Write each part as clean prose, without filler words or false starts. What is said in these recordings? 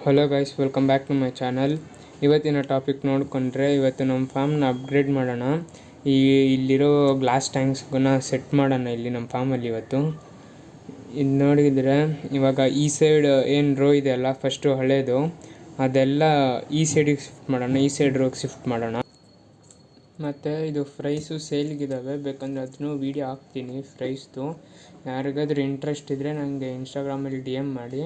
Hello guys, welcome back to my channel. ಇವತ್ತಿನ topic ನೋಡಿಕೊಂಡ್ರೆ, ಇವತ್ತು ನಮ್ಮ ಫಾರ್ಮ್ನ ಅಪ್ಗ್ರೇಡ್ ಮಾಡೋಣ. ಇಲ್ಲಿರೋ ಗ್ಲಾಸ್ ಟ್ಯಾಂಕ್ಸ್ಗನ್ನ ಸೆಟ್ ಮಾಡೋಣ ಇಲ್ಲಿ ನಮ್ಮ ಫಾರ್ಮಲ್ಲಿ. ಇವತ್ತು ಇದು ನೋಡಿದರೆ, ಇವಾಗ ಈ ಸೈಡ್ ಏನು ರೋ ಇದೆಯಲ್ಲ, ಫಸ್ಟು ಹಳೇದು ಅದೆಲ್ಲ ಈ ಸೈಡಿಗೆ ಶಿಫ್ಟ್ ಮಾಡೋಣ, ಈ ಸೈಡ್ ರೋಗೆ ಶಿಫ್ಟ್ ಮಾಡೋಣ. ಮತ್ತು ಇದು ಫ್ರೈಸು ಸೇಲ್ಗಿದ್ದಾವೆ, ಬೇಕಂದರೆ ಅದನ್ನು ವೀಡಿಯೋ ಹಾಕ್ತೀನಿ ಫ್ರೈಸ್ದು. ಯಾರಿಗಾದ್ರೂ ಇಂಟ್ರೆಸ್ಟ್ ಇದ್ದರೆ ನನಗೆ ಇನ್ಸ್ಟಾಗ್ರಾಮಲ್ಲಿ DM ಮಾಡಿ.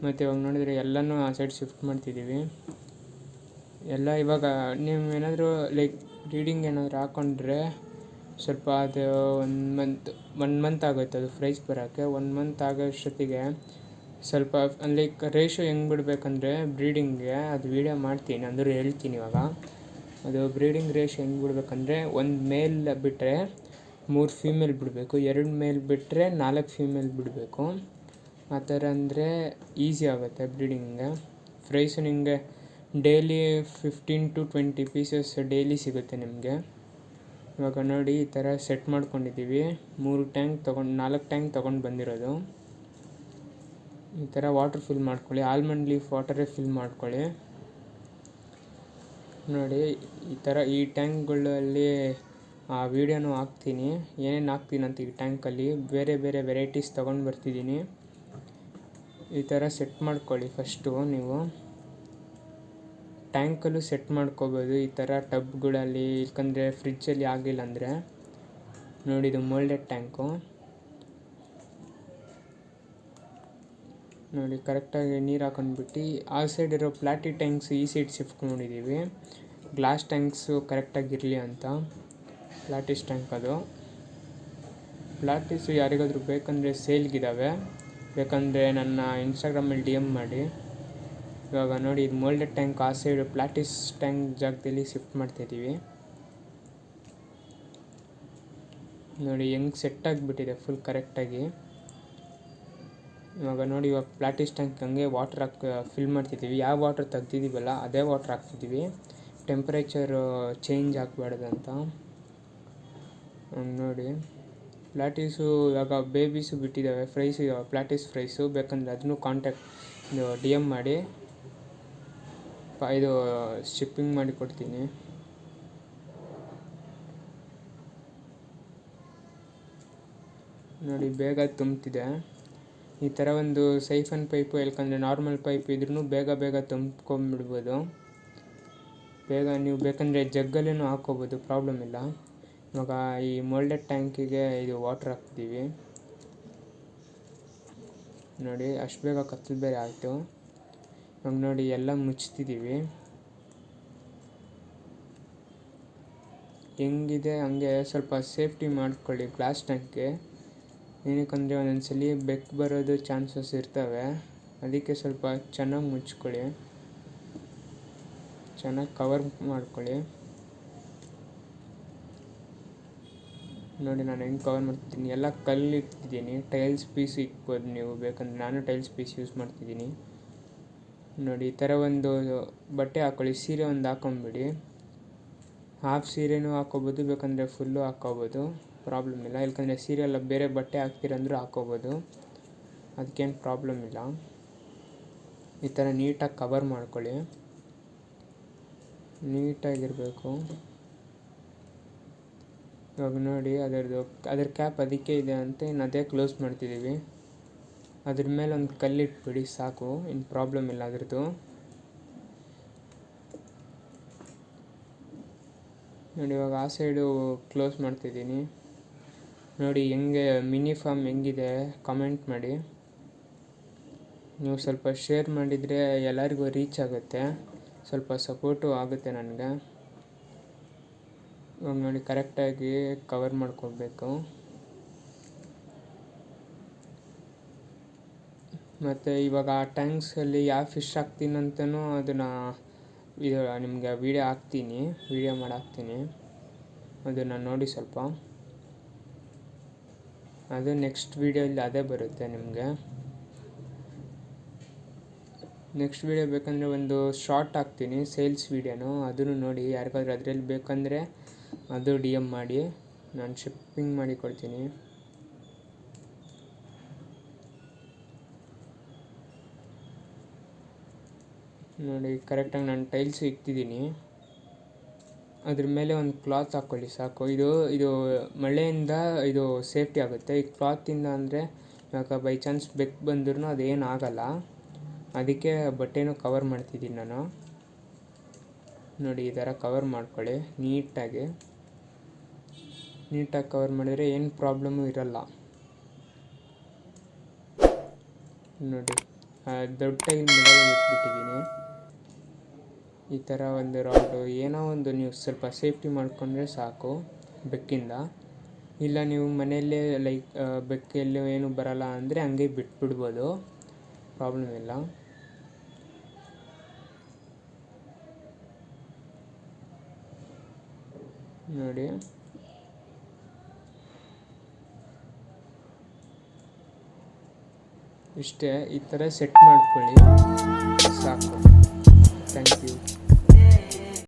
ಮತ್ತು ಇವಾಗ ನೋಡಿದರೆ ಎಲ್ಲನೂ ಆ ಸೈಡ್ ಶಿಫ್ಟ್ ಮಾಡ್ತಿದ್ದೀವಿ ಎಲ್ಲ. ಇವಾಗ ನೀವು ಏನಾದರೂ ಲೈಕ್ ರೀಡಿಂಗ್ ಏನಾದರೂ ಹಾಕ್ಕೊಂಡ್ರೆ ಸ್ವಲ್ಪ ಅದು ಒನ್ ಮಂತ್ ಆಗುತ್ತೆ ಅದು ಪ್ರೈಸ್ ಬರೋಕ್ಕೆ. 1 ಮಂತ್ ಆಗೋಷ್ಟೊತ್ತಿಗೆ ಸ್ವಲ್ಪ ಲೈಕ್ ರೇಷೋ ಹೆಂಗೆ ಬಿಡಬೇಕಂದ್ರೆ ಬ್ರೀಡಿಂಗ್ಗೆ ಅದು ವೀಡಿಯೋ ಮಾಡ್ತೀನಿ, ಅಂದರೂ ಹೇಳ್ತೀನಿ ಇವಾಗ. ಅದು ಬ್ರೀಡಿಂಗ್ ರೇಷೋ ಹೆಂಗೆ ಬಿಡಬೇಕಂದ್ರೆ, 1 ಮೇಲ್ ಬಿಟ್ಟರೆ 3 ಫೀಮೇಲ್ ಬಿಡಬೇಕು, 2 ಮೇಲ್ ಬಿಟ್ಟರೆ 4 ಫೀಮೇಲ್ ಬಿಡಬೇಕು. ಆ ಥರ ಅಂದರೆ ಈಸಿ ಆಗುತ್ತೆ ಬ್ರೀಡಿಂಗ್ಗೆ. ಫ್ರೈಸು ನಿಮಗೆ ಡೈಲಿ 15 to 20 ಪೀಸಸ್ ಡೈಲಿ ಸಿಗುತ್ತೆ ನಿಮಗೆ. ಇವಾಗ ನೋಡಿ ಈ ಥರ ಸೆಟ್ ಮಾಡ್ಕೊಂಡಿದ್ದೀವಿ. 4 ಟ್ಯಾಂಕ್ ತೊಗೊಂಡು ಬಂದಿರೋದು. ಈ ಥರ ವಾಟರ್ ಫಿಲ್ ಮಾಡ್ಕೊಳ್ಳಿ, ಆಲ್ಮಂಡ್ ಲೀಫ್ ವಾಟರೇ ಫಿಲ್ ಮಾಡ್ಕೊಳ್ಳಿ. ನೋಡಿ ಈ ಥರ ಈ ಟ್ಯಾಂಕ್ಗಳಲ್ಲಿ ಆ ವೀಡಿಯೋನೂ ಹಾಕ್ತೀನಿ, ಏನೇನು ಹಾಕ್ತೀನಿ ಅಂತ. ಈ ಟ್ಯಾಂಕಲ್ಲಿ ಬೇರೆ ಬೇರೆ ವೆರೈಟೀಸ್ ತೊಗೊಂಡು ಬರ್ತಿದ್ದೀನಿ. ಈ ಥರ ಸೆಟ್ ಮಾಡ್ಕೊಳ್ಳಿ ಫಸ್ಟು. ನೀವು ಟ್ಯಾಂಕಲ್ಲೂ ಸೆಟ್ ಮಾಡ್ಕೋಬೋದು ಈ ಥರ ಟಬ್ಗಳಲ್ಲಿ, ಯಾಕಂದರೆ ಫ್ರಿಜ್ಜಲ್ಲಿ ಆಗಿಲ್ಲ ಅಂದರೆ. ನೋಡಿ ಇದು ಮೋಲ್ಡೆಡ್ ಟ್ಯಾಂಕು. ನೋಡಿ ಕರೆಕ್ಟಾಗಿ ನೀರು ಹಾಕೊಂಡ್ಬಿಟ್ಟು ಆ ಸೈಡ್ ಇರೋ ಪ್ಲಾಟಿ ಟ್ಯಾಂಕ್ಸ್ ಈ ಸೈಡ್ ಶಿಫ್ಟ್ ಮಾಡಿದ್ದೀವಿ, ಗ್ಲಾಸ್ ಟ್ಯಾಂಕ್ಸು ಕರೆಕ್ಟಾಗಿರಲಿ ಅಂತ. ಪ್ಲಾಟಿಸ್ ಟ್ಯಾಂಕ್ ಅದು. ಪ್ಲಾಟಿಸು ಯಾರಿಗಾದರೂ ಬೇಕಂದರೆ ಸೇಲ್ಗಿದ್ದಾವೆ, ಬೇಕಂದರೆ ನನ್ನ ಇನ್ಸ್ಟಾಗ್ರಾಮಲ್ಲಿ DM ಮಾಡಿ. ಇವಾಗ ನೋಡಿ ಇದು ಮೋಲ್ಡೆಡ್ ಟ್ಯಾಂಕ್ ಆ ಸೈಡು ಪ್ಲಾಟಿಸ್ ಟ್ಯಾಂಕ್ ಜಾಗದಲ್ಲಿ ಶಿಫ್ಟ್ ಮಾಡ್ತಾಯಿದ್ದೀವಿ. ನೋಡಿ ಹೆಂಗೆ ಸೆಟ್ ಆಗಿಬಿಟ್ಟಿದೆ ಫುಲ್ ಕರೆಕ್ಟಾಗಿ. ಇವಾಗ ನೋಡಿ, ಇವಾಗ ಪ್ಲಾಟಿಸ್ ಟ್ಯಾಂಕ್ ಹಂಗೆ ವಾಟರ್ ಫಿಲ್ ಮಾಡ್ತಿದ್ದೀವಿ. ಯಾವ ವಾಟರ್ ತೆಗ್ದಿದ್ದೀವಲ್ಲ ಅದೇ ವಾಟರ್ ಹಾಕ್ತಿದ್ದೀವಿ, ಟೆಂಪ್ರೇಚರು ಚೇಂಜ್ ಆಗಬಾರ್ದಂತ. ನೋಡಿ ಪ್ಲಾಟೀಸು ಇವಾಗ ಬೇಬೀಸು ಬಿಟ್ಟಿದ್ದಾವೆ, ಫ್ರೈಸು ಇದ್ದಾವೆ, ಪ್ಲಾಟಿಸ್ ಫ್ರೈಸು. ಬೇಕಂದರೆ ಅದನ್ನು DM ಮಾಡಿ, ಇದು ಶಿಪ್ಪಿಂಗ್ ಮಾಡಿ ಕೊಡ್ತೀನಿ. ನೋಡಿ ಬೇಗ ತುಂಬ್ತಿದೆ. ಈ ಥರ ಒಂದು ಸೈಫನ್ ಪೈಪು, ಯಾಕಂದರೆ ನಾರ್ಮಲ್ ಪೈಪ್ ಇದ್ರೂ ಬೇಗ ತುಂಬ್ಕೊಂಬಿಡ್ಬೋದು. ಬೇಗ ನೀವು ಬೇಕಂದರೆ ಜಗ್ಗಲ್ಲೂ ಹಾಕ್ಕೋಬೋದು, ಪ್ರಾಬ್ಲಮ್ ಇಲ್ಲ. ಇವಾಗ ಈ ಮೋಲ್ಡೆಡ್ ಟ್ಯಾಂಕಿಗೆ ಇದು ವಾಟರ್ ಹಾಕ್ತಿದ್ದೀವಿ. ನೋಡಿ ಅಷ್ಟು ಬೇಗ ಕತ್ತಲು ಬೇರೆ ಆಯಿತು. ಇವಾಗ ನೋಡಿ ಎಲ್ಲ ಮುಚ್ತಿದ್ದೀವಿ. ಹೆಂಗಿದೆ ಹಂಗೆ ಸ್ವಲ್ಪ ಸೇಫ್ಟಿ ಮಾಡ್ಕೊಳ್ಳಿ ಗ್ಲಾಸ್ ಟ್ಯಾಂಕ್ಗೆ. ಏನಕ್ಕಂದರೆ ಒಂದೊಂದ್ಸಲಿ ಬೆಕ್ಕು ಬರೋದು ಚಾನ್ಸಸ್ ಇರ್ತವೆ, ಅದಕ್ಕೆ ಸ್ವಲ್ಪ ಚೆನ್ನಾಗಿ ಮುಚ್ಕೊಳ್ಳಿ, ಚೆನ್ನಾಗಿ ಕವರ್ ಮಾಡ್ಕೊಳ್ಳಿ. ನೋಡಿ ನಾನು ಹೆಂಗೆ ಕವರ್ ಮಾಡ್ತಿದ್ದೀನಿ, ಎಲ್ಲ ಕಲ್ಲು ಇಟ್ಟಿದ್ದೀನಿ. ಟೈಲ್ಸ್ ಪೀಸ್ ಇಕ್ಬೋದು ನೀವು ಬೇಕಂದರೆ, ನಾನು ಟೈಲ್ಸ್ ಪೀಸ್ ಯೂಸ್ ಮಾಡ್ತಿದ್ದೀನಿ. ನೋಡಿ ಈ ಥರ ಒಂದು ಬಟ್ಟೆ ಹಾಕ್ಕೊಳ್ಳಿ, ಸೀರೆ ಒಂದು ಹಾಕೊಂಬಿಡಿ. ಹಾಫ್ ಸೀರೆನೂ ಹಾಕ್ಕೋಬೋದು, ಬೇಕಂದರೆ ಫುಲ್ಲು ಹಾಕ್ಕೋಬೋದು, ಪ್ರಾಬ್ಲಮ್ ಇಲ್ಲ. ಯಾಕಂದರೆ ಸೀರೆ ಎಲ್ಲ ಬೇರೆ ಬಟ್ಟೆ ಹಾಕ್ತೀರಂದ್ರೂ ಹಾಕ್ಕೋಬೋದು, ಅದಕ್ಕೇನು ಪ್ರಾಬ್ಲಮ್ ಇಲ್ಲ. ಈ ಥರ ನೀಟಾಗಿ ಕವರ್ ಮಾಡ್ಕೊಳ್ಳಿ, ನೀಟಾಗಿರಬೇಕು. ಇವಾಗ ನೋಡಿ ಅದರ ಕ್ಯಾಪ್ ಅದಕ್ಕೆ ಇದೆ ಅಂತ ಇನ್ನು ಅದೇ ಕ್ಲೋಸ್ ಮಾಡ್ತಿದ್ದೀವಿ. ಅದ್ರ ಮೇಲೆ ಒಂದು ಕಲ್ಲಿಟ್ಬಿಡಿ ಸಾಕು, ಇನ್ನು ಪ್ರಾಬ್ಲಮ್ ಇಲ್ಲ ಅದ್ರದ್ದು. ನೋಡಿ ಇವಾಗ ಆ ಸೈಡು ಕ್ಲೋಸ್ ಮಾಡ್ತಿದ್ದೀನಿ. ನೋಡಿ ಹೆಂಗೆ ಮಿನಿ ಫಾರ್ಮ್ ಹೆಂಗಿದೆ ಕಮೆಂಟ್ ಮಾಡಿ. ನೀವು ಸ್ವಲ್ಪ ಶೇರ್ ಮಾಡಿದರೆ ಎಲ್ಲರಿಗೂ ರೀಚ್ ಆಗುತ್ತೆ, ಸ್ವಲ್ಪ ಸಪೋರ್ಟು ಆಗುತ್ತೆ ನನಗೆ. ಇವಾಗ ನೋಡಿ ಕರೆಕ್ಟಾಗಿ ಕವರ್ ಮಾಡ್ಕೋಬೇಕು. ಮತ್ತು ಇವಾಗ ಆ ಟ್ಯಾಂಕ್ಸಲ್ಲಿ ಯಾವ ಫಿಶ್ ಹಾಕ್ತೀನಂತನೂ ಅದನ್ನು ಇದು ನಿಮಗೆ ವೀಡಿಯೋ ಮಾಡಿ ಹಾಕ್ತೀನಿ, ಅದನ್ನು ನೋಡಿ ಸ್ವಲ್ಪ. ಅದು ನೆಕ್ಸ್ಟ್ ವೀಡಿಯೋಲ್ಲಿ ಅದೇ ಬರುತ್ತೆ ನಿಮಗೆ. ನೆಕ್ಸ್ಟ್ ವೀಡಿಯೋ ಬೇಕಂದರೆ ಒಂದು ಶಾರ್ಟ್ ಹಾಕ್ತೀನಿ, ಸೇಲ್ಸ್ ವೀಡಿಯೋನು, ಅದನ್ನು ನೋಡಿ. ಯಾರಿಗಾದ್ರೂ ಅದರಲ್ಲಿ ಬೇಕಂದರೆ ಅದು DM ಮಾಡಿ, ನಾನು ಶಿಪ್ಪಿಂಗ್ ಮಾಡಿ ಕೊಡ್ತೀನಿ. ನೋಡಿ ಕರೆಕ್ಟಾಗಿ ನಾನು ಟೈಲ್ಸ್ ಇಕ್ತಿದ್ದೀನಿ. ಅದ್ರ ಮೇಲೆ ಒಂದು ಕ್ಲಾತ್ ಹಾಕ್ಕೊಳ್ಳಿ ಸಾಕು. ಇದು ಮಳೆಯಿಂದ ಇದು ಸೇಫ್ಟಿ ಆಗುತ್ತೆ. ಈ ಕ್ಲಾತಿಂದ ಅಂದರೆ ಇವಾಗ ಬೈ ಚಾನ್ಸ್ ಬೆಕ್ಕು ಬಂದ್ರೂ ಅದೇನು ಆಗಲ್ಲ. ಅದಕ್ಕೆ ಬಟ್ಟೆನೂ ಕವರ್ ಮಾಡ್ತಿದ್ದೀನಿ ನಾನು. ನೋಡಿ ಈ ಥರ ಕವರ್ ಮಾಡ್ಕೊಳ್ಳಿ ನೀಟಾಗಿ ಕವರ್ ಮಾಡಿದರೆ ಏನು ಪ್ರಾಬ್ಲಮ್ಮು ಇರಲ್ಲ. ನೋಡಿ ದೊಡ್ಡ ಟೈಲ್ ಮೇಲೆ ಇಟ್ಬಿಟ್ಟಿದ್ದೀನಿ. ಈ ಥರ ಒಂದು ರಾಡು ಏನೋ ಒಂದು ನೀವು ಸ್ವಲ್ಪ ಸೇಫ್ಟಿ ಮಾಡಿಕೊಂಡ್ರೆ ಸಾಕು ಬೆಕ್ಕಿಂದ. ಇಲ್ಲ ನೀವು ಮನೆಯಲ್ಲೇ ಬೆಕ್ಕೆಲ್ಲೂ ಏನು ಬರಲ್ಲ ಅಂದರೆ ಹಂಗೆ ಬಿಟ್ಬಿಡ್ಬೋದು, ಪ್ರಾಬ್ಲಮ್ ಇಲ್ಲ. ನೋಡಿ ಇಷ್ಟೇ, ಈ ಥರ ಸೆಟ್ ಮಾಡ್ಕೊಳ್ಳಿ ಸಾಕು.